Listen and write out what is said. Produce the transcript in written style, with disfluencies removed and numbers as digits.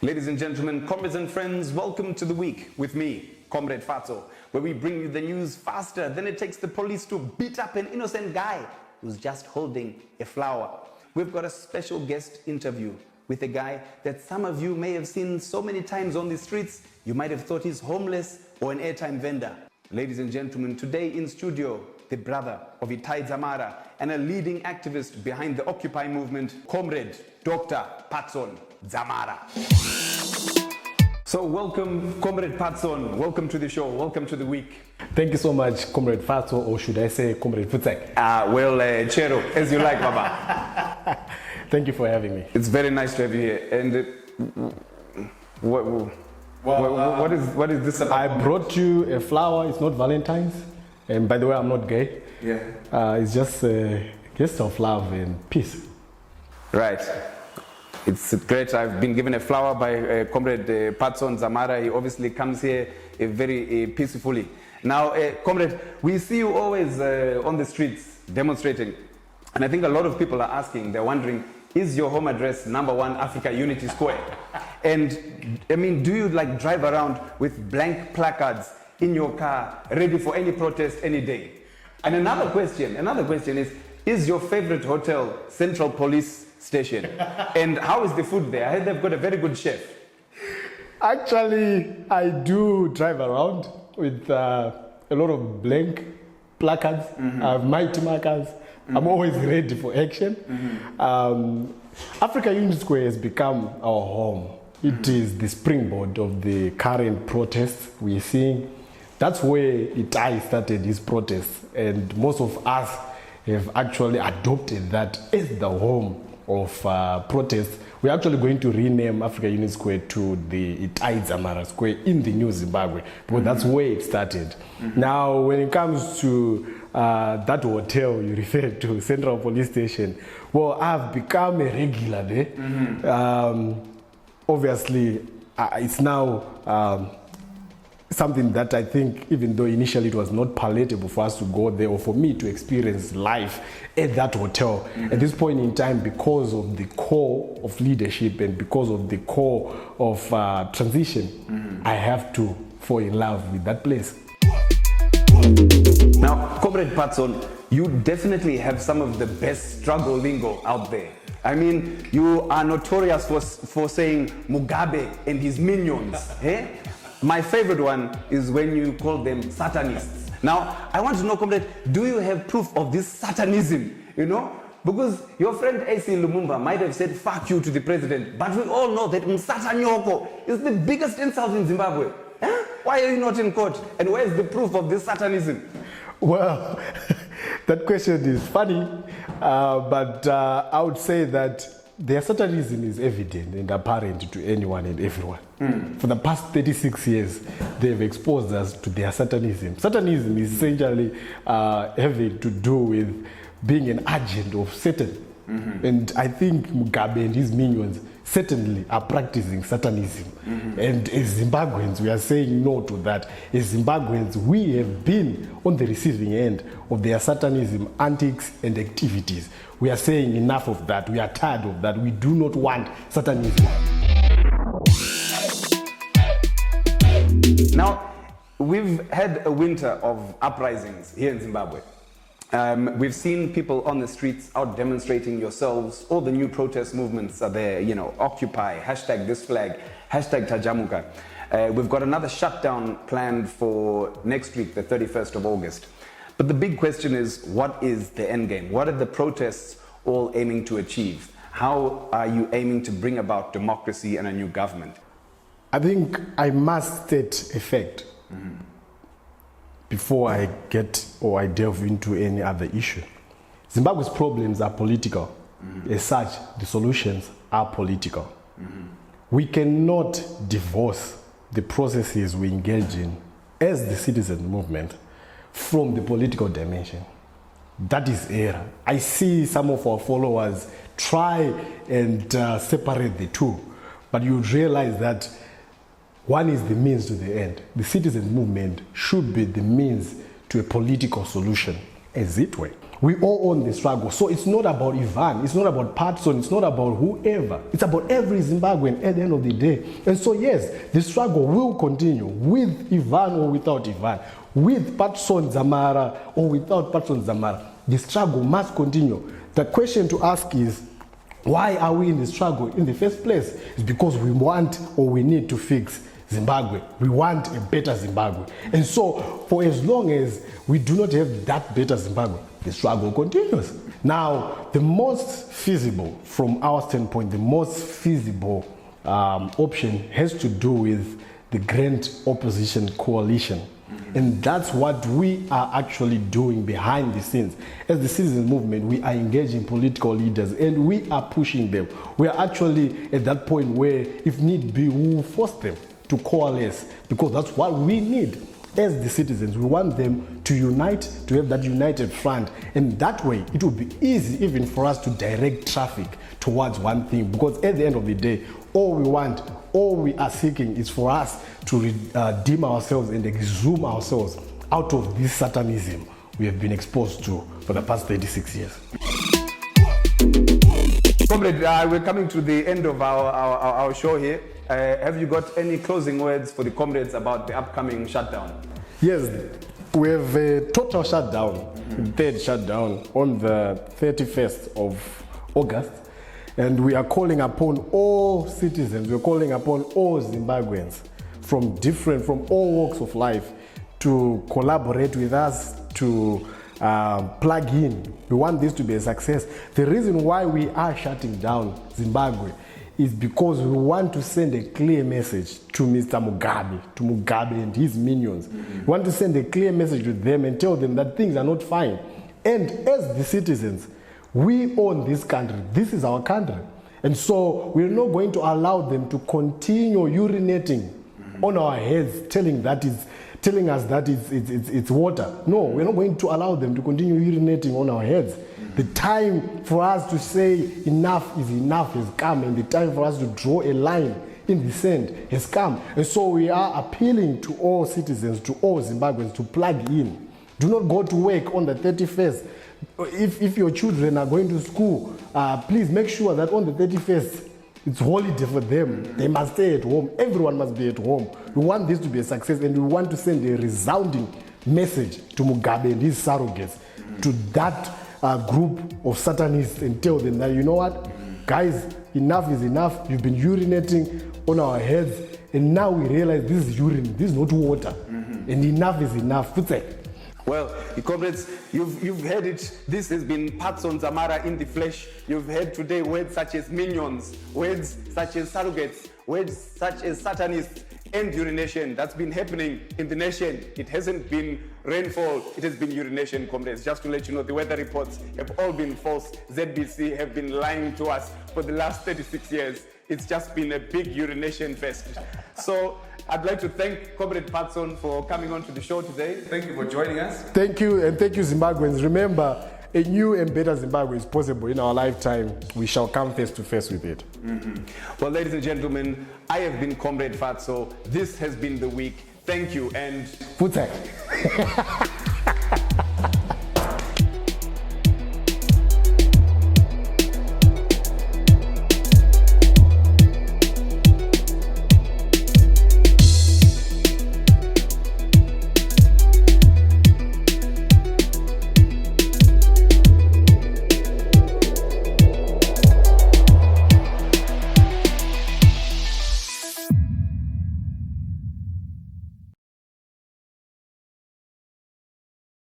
Ladies and gentlemen, comrades and friends, welcome to The Week with me, Comrade Fatso, where we bring you the news faster than it takes the police to beat up an innocent guy who's just holding a flower. We've got a special guest interview with a guy that some of you may have seen so many times on the streets, you might have thought he's homeless or an airtime vendor. Ladies and gentlemen, today in studio, the brother of Dzamara and a leading activist behind the Occupy movement, Comrade Dr. Patson, Dzamara. So welcome, Comrade Patson. Welcome to the show. Welcome to The Week. Thank you so much, Comrade Fatso, or should I say Comrade Futsek? Chero, as you like, Baba. Thank you for having me. It's very nice to have you here. And what is this about? I brought you a flower. It's not Valentine's. And by the way, I'm not gay. Yeah. It's just a gift of love and peace. Right. It's great. I've been given a flower by Comrade Patson Dzamara. He obviously comes here very peacefully. Now, Comrade, we see you always on the streets demonstrating. And I think a lot of people are asking, they're wondering, is your home address #1 Africa Unity Square? And I mean, do you like drive around with blank placards in your car, ready for any protest any day? And another question is your favorite hotel Central Police Station? And how is the food there? I heard they've got a very good chef. Actually, I do drive around with a lot of blank placards, mighty markers. I'm always ready for action. Africa Unity Square has become our home. It is the springboard of the current protests we're seeing. That's where I started these protests, and most of us have actually adopted that as the home of protests. We're actually going to rename Africa Unity Square to the Dzamara Square in the new Zimbabwe, because that's where it started. Now, when it comes to that hotel you referred to, Central Police Station, well, I've become a regular there. Obviously, it's now something that I think, even though initially it was not palatable for us to go there or for me to experience life at that hotel, at this point in time, because of the core of leadership and because of the core of transition, I have to fall in love with that place. Now, Comrade Patson, you definitely have some of the best struggle lingo out there. I mean, you are notorious for saying Mugabe and his minions. Eh? My favorite one is when you call them satanists. Now, I want to know, Comrade, do you have proof of this satanism? You know? Because your friend AC Lumumba might have said fuck you to the president, but we all know that Msatanyoko is the biggest insult in Zimbabwe. Eh? Why are you not in court? And where's the proof of this satanism? Well, that question is funny, but I would say that their satanism is evident and apparent to anyone and everyone. For the past 36 years, they've exposed us to their satanism. Satanism is essentially having to do with being an agent of Satan. And I think Mugabe and his minions certainly are practicing satanism. And as Zimbabweans, we are saying no to that. As Zimbabweans, we have been on the receiving end of their satanism, antics, and activities. We are saying enough of that. We are tired of that. We do not want satanism. Now, we've had a winter of uprisings here in Zimbabwe. We've seen people on the streets out demonstrating yourselves. All the new protest movements are there, you know, Occupy, hashtag this flag, hashtag Tajamuka. We've got another shutdown planned for next week, the 31st of August. But the big question is, what is the end game? What are the protests all aiming to achieve? How are you aiming to bring about democracy and a new government? I think I must state a fact before I get or I delve into any other issue. Zimbabwe's problems are political. As such, the solutions are political. We cannot divorce the processes we engage in as the citizen movement from the political dimension. That is error. I see some of our followers try and separate the two, but you realize that one is the means to the end. The citizen movement should be the means to a political solution, as it were. We all own the struggle. So it's not about Ivan, it's not about Patson, it's not about whoever. It's about every Zimbabwean at the end of the day. And so yes, the struggle will continue with Ivan or without Ivan, with Patson Dzamara or without Patson Dzamara. The struggle must continue. The question to ask is, why are we in the struggle in the first place? It's because we want or we need to fix Zimbabwe. We want a better Zimbabwe. And so for as long as we do not have that better Zimbabwe, the struggle continues. Now, the most feasible, from our standpoint, the most feasible option has to do with the Grand Opposition Coalition. And that's what we are actually doing behind the scenes. As the citizen movement, we are engaging political leaders and we are pushing them. We are actually at that point where, if need be, we will force them to coalesce, because that's what we need as the citizens. We want them to unite, to have that united front, and that way it will be easy even for us to direct traffic towards one thing, because at the end of the day, all we want, all we are seeking is for us to redeem ourselves and exhume ourselves out of this satanism we have been exposed to for the past 36 years. Comrade, we're coming to the end of our show here. Have you got any closing words for the comrades about the upcoming shutdown? Yes, we have a total shutdown, third shutdown on the 31st of August. And we are calling upon all citizens, we're calling upon all Zimbabweans from all walks of life to collaborate with us, to plug in. We want this to be a success. The reason why we are shutting down Zimbabwe is because we want to send a clear message to Mr. Mugabe and his minions. We want to send a clear message to them and tell them that things are not fine. And as the citizens, we own this country. This is our country. And so we're not going to allow them to continue urinating on our heads, telling us that it's water. No, we're not going to allow them to continue urinating on our heads. The time for us to say enough is enough has come, and the time for us to draw a line in the sand has come. And so we are appealing to all citizens, to all Zimbabweans, to plug in. Do not go to work on the 31st. If your children are going to school, please make sure that on the 31st, it's holiday for them. They must stay at home. Everyone must be at home. We want this to be a success, and we want to send a resounding message to Mugabe and his surrogates, to that group of satanists, and tell them that, you know what, guys, enough is enough. You've been urinating on our heads, and now we realize this is urine, this is not water, and enough is enough. Well, comrades, you've heard it. This has been Patson Dzamara in the flesh. You've heard today words such as minions, words such as surrogates, words such as satanists, and urination. That's been happening in the nation. It hasn't been rainfall, it has been urination, comrades. Just to let you know, the weather reports have all been false. ZBC have been lying to us for the last 36 years. It's just been a big urination fest. So I'd like to thank Comrade Patson for coming on to the show today. Thank you for joining us. Thank you, and thank you, Zimbabweans. Remember, a new and better Zimbabwe is possible in our lifetime. We shall come face to face with it. Well, ladies and gentlemen, I have been Comrade Fatso. This has been The Week. Thank you, and... Futek.